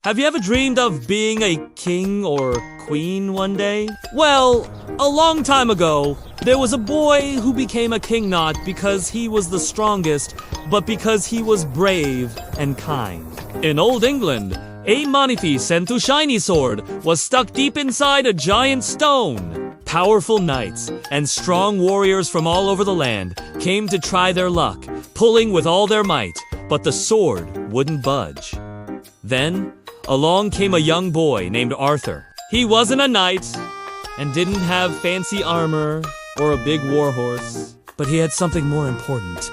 Have you ever dreamed of being a king or queen one day? Well, a long time ago, there was a boy who became a king not because he was the strongest, but because he was brave and kind. In Old England, a magnificent shiny sword was stuck deep inside a giant stone. Powerful knights and strong warriors from all over the land came to try their luck, pulling with all their might, but the sword wouldn't budge. Then, along came a young boy named Arthur. He wasn't a knight and didn't have fancy armor or a big war horse, but he had something more important,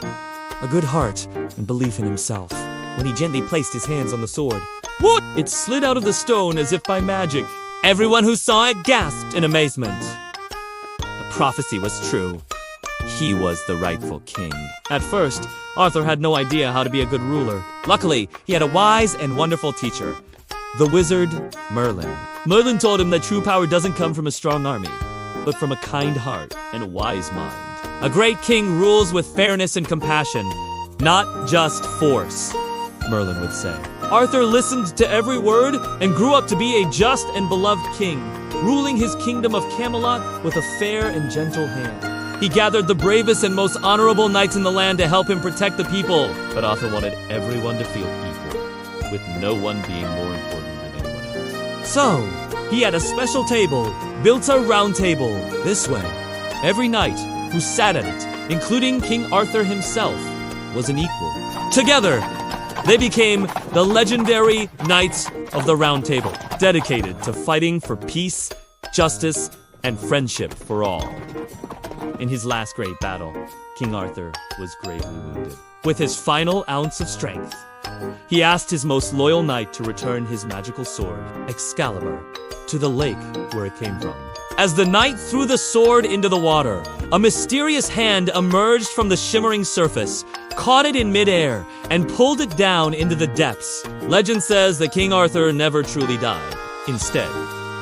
a good heart and belief in himself. When he gently placed his hands on the sword, whoop! It slid out of the stone as if by magic. Everyone who saw it gasped in amazement. The prophecy was true. He was the rightful king. At first, Arthur had no idea how to be a good ruler. Luckily, he had a wise and wonderful teacher, the wizard Merlin. Merlin told him that true power doesn't come from a strong army, but from a kind heart and a wise mind. A great king rules with fairness and compassion, not just force, Merlin would say. Arthur listened to every word and grew up to be a just and beloved king, ruling his kingdom of Camelot with a fair and gentle hand. He gathered the bravest and most honorable knights in the land to help him protect the people. But Arthur wanted everyone to feel equal, with no one being more important than anyone else. So, he had a special table, built a round table, this way. Every knight who sat at it, including King Arthur himself, was an equal. Together, they became the legendary Knights of the Round Table, dedicated to fighting for peace, justice, and friendship for all. In his last great battle, King Arthur was gravely wounded. With his final ounce of strength, he asked his most loyal knight to return his magical sword, Excalibur, to the lake where it came from. As the knight threw the sword into the water, a mysterious hand emerged from the shimmering surface, caught it in midair, and pulled it down into the depths. Legend says that King Arthur never truly died. Instead,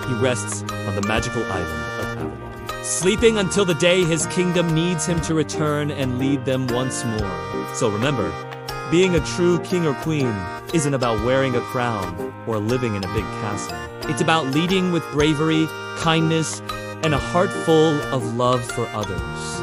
he rests on the magical island of Avalon, sleeping until the day his kingdom needs him to return and lead them once more. So remember, being a true king or queen isn't about wearing a crown or living in a big castle. It's about leading with bravery, kindness, and a heart full of love for others.